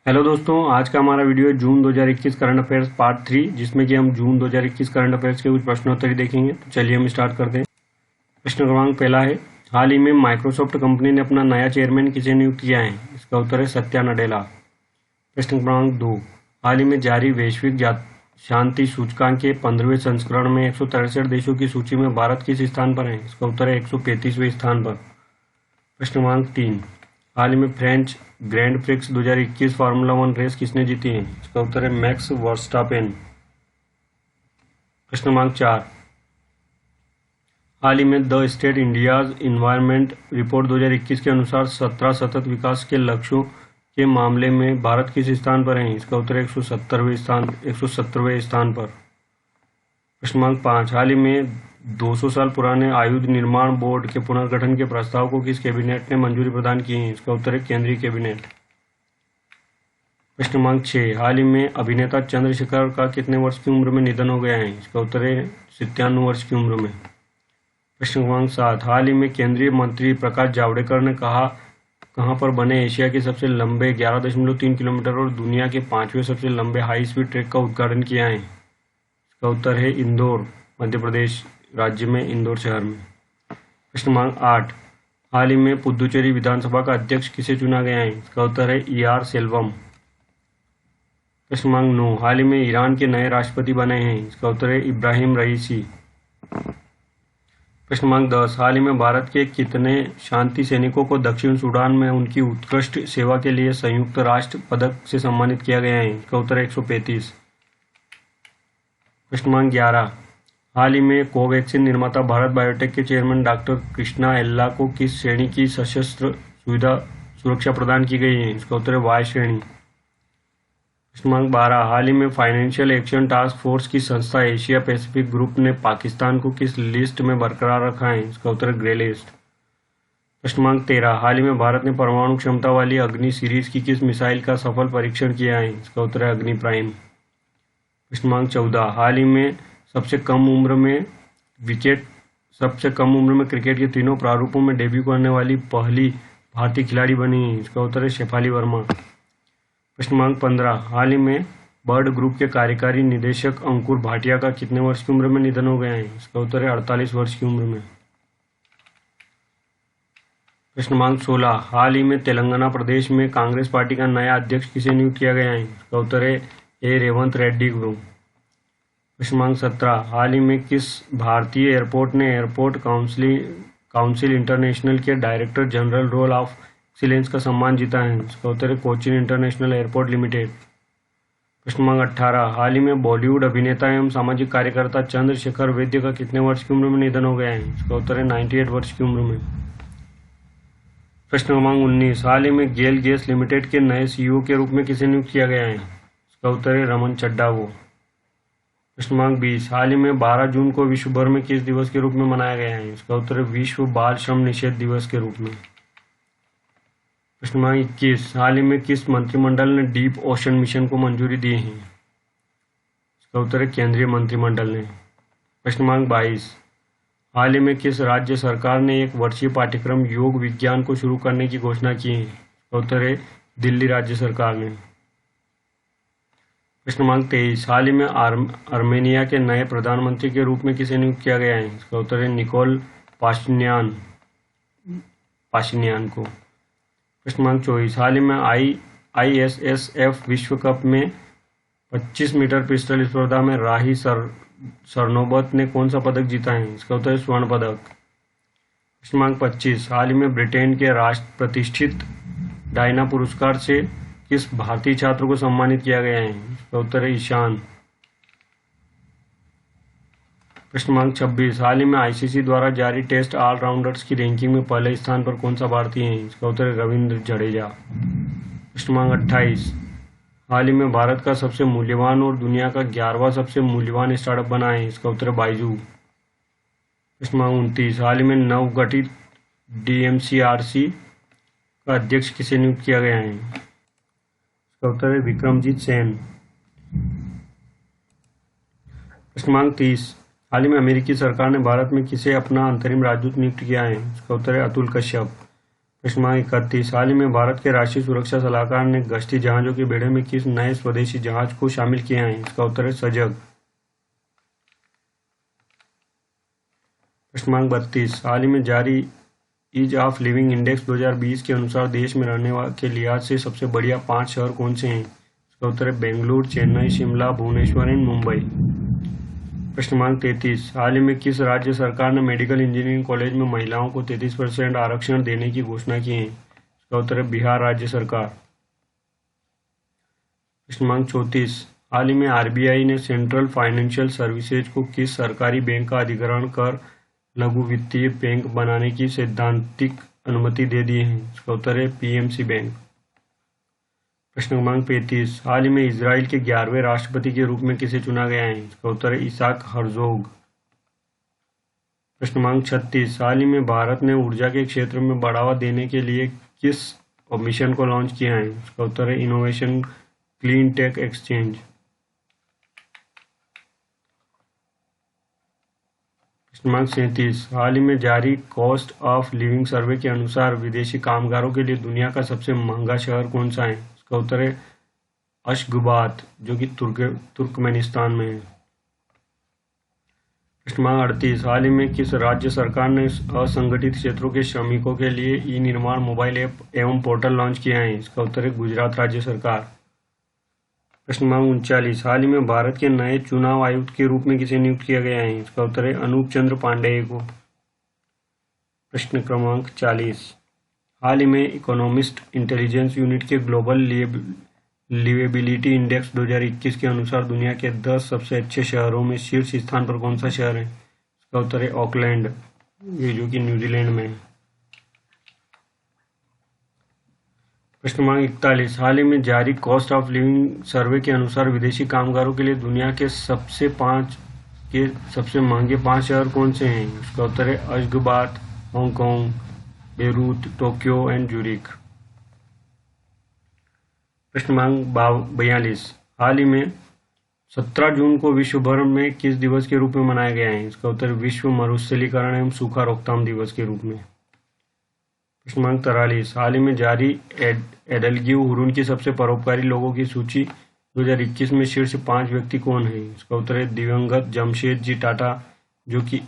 Hello दोस्तों, आज का हमारा वीडियो है जून 2021 करंट अफेयर्स पार्ट 3, जिसमें कि हम जून 2021 करंट अफेयर्स के कुछ प्रश्नोत्तरी देखेंगे। तो चलिए हम स्टार्ट करते हैं। प्रश्न क्रमांक पहला है, हाल ही में माइक्रोसॉफ्ट कंपनी ने अपना नया चेयरमैन किसे नियुक्त किया है? इसका उत्तर है सत्या नडेला। प्रश्न क्रमांक 2, हाल ही में जारी वैश्विक शांति सूचकांक के 15वें संस्करण में 163 देशों की सूची में भारत किस स्थान पर है? इसका उत्तर है 135वें स्थान पर। प्रश्न क्रमांक 3, हाल ही में French Grand Prix 2021 formula 1 race किसने जीती है? इसका उत्तर है मैक्स वर्स्टापेन। प्रश्न क्रमांक 4, हाल ही में the state India's environment report 2021 के अनुसार 17 सतत विकास के लक्ष्यों के मामले में भारत किस स्थान पर है? इसका उत्तर है 117वें स्थान पर। प्रश्न क्रमांक 5, हाल ही में 200 साल पुराने आयुध निर्माण बोर्ड के पुनर्गठन के प्रस्ताव को किस कैबिनेट ने मंजूरी प्रदान की है? इसका उत्तर है केंद्रीय कैबिनेट। प्रश्न क्रमांक 6, हाल ही में अभिनेता चंद्रशेखर का कितने वर्ष की उम्र में निधन हो गया है? इसका उत्तर है 97 वर्ष की उम्र में। प्रश्न क्रमांक 7, हाल ही में केंद्रीय मंत्री प्रकाश जावड़ेकर ने कहां पर बने एशिया के सबसे लंबे 11.3 किलोमीटर और दुनिया के 5वें सबसे लंबे हाई स्पीड ट्रैक का उद्घाटन किया है? इसका उत्तर है इंदौर, मध्य प्रदेश राज्य में इंदौर शहर में। प्रश्न क्रमांक 8, हाल ही में पुदुचेरी विधानसभा का अध्यक्ष किसे चुना गया है? इसका उत्तर है ER सेल्वम। प्रश्न क्रमांक 9, हाल ही में ईरान के नए राष्ट्रपति बने हैं? इसका उत्तर है इब्राहिम रईसी। प्रश्न क्रमांक 10, हाल ही में भारत के कितने शांति सैनिकों को दक्षिण सूडान में उनकी उत्कृष्ट सेवा के लिए संयुक्त राष्ट्र पदक से सम्मानित किया गया है? इसका उत्तर है 135। प्रश्न क्रमांक 11, हाल ही में कोवैक्सीन निर्माता भारत बायोटेक के चेयरमैन डॉक्टर कृष्णा एल्ला को किस श्रेणी की सशस्त्र सुरक्षा प्रदान की गई है? इसका उत्तर है वाय श्रेणी। प्रश्न क्रमांक 12, हाल ही में फाइनेंशियल एक्शन टास्क फोर्स की संस्था एशिया पैसिफिक ग्रुप ने पाकिस्तान को किस लिस्ट में बरकरार रखा है? इसका उत्तर है ग्रे लिस्ट। प्रश्न क्रमांक 13, हाल ही में भारत ने परमाणु क्षमता वाली अग्नि सीरीज की किस मिसाइल का सफल परीक्षण किया है? इसका उत्तर है अग्नि प्राइम। प्रश्न क्रमांक 14, हाल ही में सबसे कम उम्र में क्रिकेट के तीनों प्रारूपों में डेब्यू करने वाली पहली भारतीय खिलाड़ी बनी है? इसका उत्तर है शेफाली वर्मा। प्रश्न क्रमांक 15, हाल ही में बर्ड ग्रुप के कार्यकारी निदेशक अंकुर भाटिया का कितने वर्ष की उम्र में निधन हो गया है? इसका उत्तर है 48 वर्ष की उम्र में। प्रश्न क्रमांक 16, हाल ही में तेलंगाना प्रदेश में कांग्रेस पार्टी का नया अध्यक्ष किसे नियुक्त किया गया है? इसका उत्तर है रेवंत रेड्डी को। प्रश्न क्रमांक 17, हाल ही में किस भारतीय एयरपोर्ट ने एयरपोर्ट काउंसिल इंटरनेशनल के director general role of excellence का सम्मान जीता है? इसका उत्तर है कोचीन इंटरनेशनल एयरपोर्ट लिमिटेड। प्रश्न क्रमांक 18, हाल ही में बॉलीवुड अभिनेता एवं सामाजिक कार्यकर्ता चंद्रशेखर वैद्य का कितने वर्ष की उम्र में निधन हो गया है? इसका उत्तर है 98 वर्ष की उम्र में। प्रश्न क्रमांक 19, हाल ही में गेल गैस लिमिटेड के नए CEO के रूप में किसे नियुक्त किया गया है? इसका उत्तर है रमन चड्ढा को। प्रश्न क्रमांक 20, हाल ही में 12 जून को विश्व भर में किस दिवस के रूप में मनाया गया है? इसका उत्तर है विश्व बाल श्रम निषेध दिवस के रूप में। प्रश्न क्रमांक 21, हाल ही में किस मंत्रिमंडल ने डीप ओशन मिशन को मंजूरी दी है? इसका उत्तर है केंद्रीय मंत्रिमंडल ने। प्रश्न क्रमांक 22, हाल ही में किस राज्य सरकार ने एक वर्षीय पाठ्यक्रम योग विज्ञान को शुरू करने की घोषणा की है? इसका उत्तर है दिल्ली राज्य सरकार ने। प्रश्न क्रमांक 23, हाल ही में आर्मेनिया के नए प्रधानमंत्री के रूप में किसे नियुक्त किया गया है? इसका उत्तर है निकोल पाशिनियान को। प्रश्न क्रमांक 24, हाल ही में ISSF विश्व कप में 25 मीटर पिस्टल स्पर्धा में राही सरनोबत ने कौन सा पदक जीता है? इसका उत्तर है स्वर्ण पदक। प्रश्न क्रमांक 25, हाल ही में ब्रिटेन के राष्ट्र प्रतिष्ठित डायना पुरस्कार से किस भारतीय छात्र को सम्मानित किया गया है? इसका उत्तर है ईशान। प्रश्न क्रमांक 26, हाल ही में ICC द्वारा जारी टेस्ट ऑलराउंडर्स की रैंकिंग में पहले स्थान पर कौन सा भारतीय है? इसका उत्तर है रविंद्र जडेजा। प्रश्न क्रमांक 28, हाल ही में भारत का सबसे मूल्यवान और दुनिया का 11वां सबसे मूल्यवान स्टार्टअप बना है? इसका उत्तर है बाइजू। प्रश्न क्रमांक 29, हाल ही में नवगठित DMCRC का अध्यक्ष किसे नियुक्त किया गया है? इसका उत्तर है विक्रमजीत सेन। प्रश्न क्रमांक 30, हाल ही में अमेरिकी सरकार ने भारत में किसे अपना अंतरिम राजदूत नियुक्त किया है? इसका उत्तर है अतुल कश्यप। प्रश्न नंबर 31, हाल ही में भारत के राष्ट्रीय सुरक्षा सलाहकार ने गश्ती जहाजों के बेड़े में किस नए स्वदेशी जहाज को शामिल किया है? इसका उत्तर है सजग। प्रश्न नंबर 32, हाल ही में जारी ईज ऑफ लिविंग इंडेक्स 2020 के अनुसार देश में रहने के लिहाज से सबसे बढ़िया 5 शहर कौन से हैं? इसका उत्तर है बेंगलुरु, चेन्नई, शिमला, भुवनेश्वर एंड मुंबई। प्रश्न नंबर 33, हाल ही में किस राज्य सरकार ने मेडिकल इंजीनियरिंग कॉलेज में महिलाओं को 33% आरक्षण देने की घोषणा की है? इसका उत्तर है बिहार राज्य सरकार। प्रश्न नंबर 34, हाल ही में आरबीआई ने सेंट्रल फाइनेंशियल सर्विसेज को किस सरकारी बैंक का अधिग्रहण कर लघु वित्तीय बैंक बनाने की सैद्धांतिक अनुमति दे दी है? इसका उत्तर है पीएमसी बैंक। प्रश्न नंबर 35, हाल ही में इजराइल के 11वें राष्ट्रपति के रूप में किसे चुना गया है? इसका उत्तर है इसाक हर्जोग। प्रश्न नंबर 36, हाल ही में भारत ने ऊर्जा के क्षेत्र में बढ़ावा देने के लिए किस मिशन को लॉन्च किया है? इसका उत्तर है इनोवेशन क्लीन टेक एक्सचेंज। प्रश्न नंबर 37, हाल ही में जारी कॉस्ट ऑफ लिविंग सर्वे के अनुसार विदेशी कामगारों के लिए दुनिया का सबसे महंगा शहर कौन सा है? इसका उत्तर है अशगाबाद, जो कि तुर्कमेनिस्तान में है। प्रश्न नंबर 38, हाल ही में किस राज्य सरकार ने असंगठित क्षेत्रों के श्रमिकों के लिए ई निर्माण मोबाइल ऐप एवं पोर्टल लॉन्च किया है? इसका उत्तर है गुजरात राज्य सरकार। प्रश्न नंबर 39, हाल ही में भारत के नए चुनाव आयुक्त के रूप में किसे नियुक्त किया गया है? इसका उत्तर है अनूप चंद्र पांडेय को। प्रश्न क्रमांक 40, हाल ही में इकोनॉमिस्ट इंटेलिजेंस यूनिट के ग्लोबल लिवेबिलिटी इंडेक्स 2021 के अनुसार दुनिया के 10 सबसे अच्छे शहरों में शीर्ष स्थान पर कौन सा शहर है? इसका उत्तर है ऑकलैंड, ये जो कि न्यूजीलैंड में है। प्रश्न नंबर 41, हाल ही में जारी कॉस्ट ऑफ लिविंग सर्वे के अनुसार विदेशी कामगारों के लिए दुनिया के सबसे महंगे 5 शहर कौन से हैं? इसका उत्तर है Ashgabat, Hong Kong, Beirut, Tokyo and Zurich. प्रश्न नंबर 42, हाल ही में 17 जून को विश्व भर में किस दिवस के रूप में मनाया गया है? इसका उत्तर विश्व मरुस्थलीकरण एवं सूखा रोकथाम दिवस के रूप में। प्रश्न नंबर 43, हाल ही में जारी एडलग्यू हुरून की सबसे परोपकारी लोगों की सूची 2021 में शीर्ष 5 व्यक्ति कौन है? इसका उत्तर है दिवंगत जमशेद जी टाटा, जो कि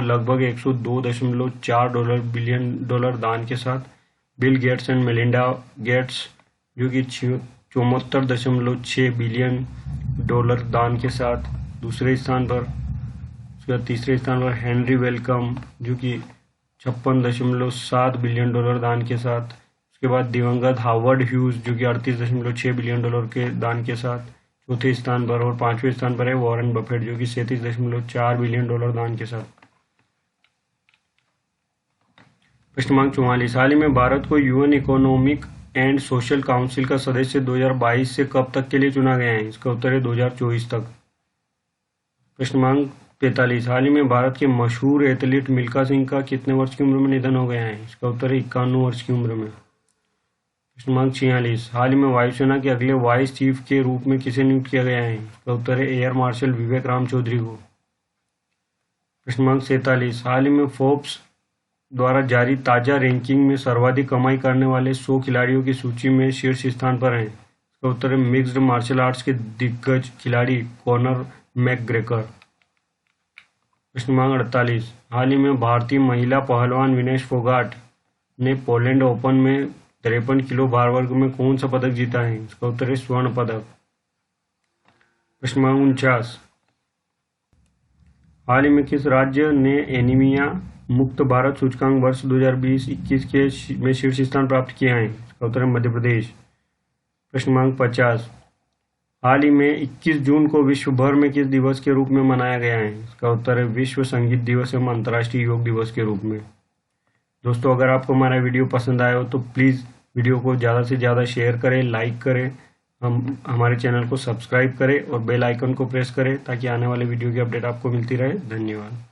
लगभग 102.4 बिलियन डॉलर दान के साथ, Bill Gates and Melinda Gates, जो कि 74.6 बिलियन डॉलर दान के साथ दूसरे स्थान पर। उसके बाद तीसरे स्थान पर हेनरी वेलकम, जो कि 56.7 बिलियन डॉलर दान के साथ। उसके बाद दिवंगत हावर्ड ह्यूज, जो कि 38.6 बिलियन डॉलर के दान के साथ चौथे स्थान पर। और 5वें स्थान पर है वॉरेन बफेट, जो कि 37.4 बिलियन डॉलर दान के साथ। प्रश्न नंबर 44, हाल ही में भारत को UN economic and social council का सदस्य 2022 से कब तक के लिए चुना गया है? इसका उत्तर है 2024 तक। प्रश्न नंबर 45, हाल ही में भारत के मशहूर एथलीट मिल्खा सिंह का कितने वर्ष की उम्र में निधन हो गया है? इसका उत्तर है 51 वर्ष की उम्र में। प्रश्न नंबर 46, हाल ही में वायुसेना के अगले वाइस चीफ के रूप में किसे नियुक्त किया गया है? इसका उत्तर है एयर मार्शल विवेक राम चौधरी को। प्रश्न नंबर 47, हाल ही में फोर्ब्स द्वारा जारी ताजा रैंकिंग में सर्वाधिक कमाई करने वाले 100 खिलाड़ियों की सूची में शीर्ष स्थान पर हैं? इसका उत्तर है मिक्स्ड मार्शल आर्ट्स के दिग्गज खिलाड़ी कॉनर मैकग्रेगर। प्रश्न नंबर 48, हाल ही में भारतीय महिला पहलवान विनेश फोगाट ने पोलैंड ओपन में 53 किलो भार वर्ग में कौन सा पदक जीता है? इसका उत्तर है स्वर्ण पदक। प्रश्न नंबर 49, हाल ही में किस राज्य ने एनीमिया मुक्त भारत सूचकांक वर्ष 2020-21 के में शीर्ष स्थान प्राप्त किया है? इसका उत्तर है मध्य प्रदेश। प्रश्न नंबर 50, हाल ही में 21 जून को विश्व भर में किस दिवस के रूप में मनाया गया है? इसका उत्तर है विश्व संगीत दिवस एवं अंतर्राष्ट्रीय योग दिवस के रूप में। दोस्तों, अगर आपको हमारा वीडियो पसंद आया हो तो प्लीज़ वीडियो को ज़्यादा से ज़्यादा शेयर करें, लाइक करें, हमारे चैनल को सब्सक्राइब करें और बेल आइकन को प्रेस करें ताकि आने वाले वीडियो की अपडेट आपको मिलती रहे। धन्यवाद।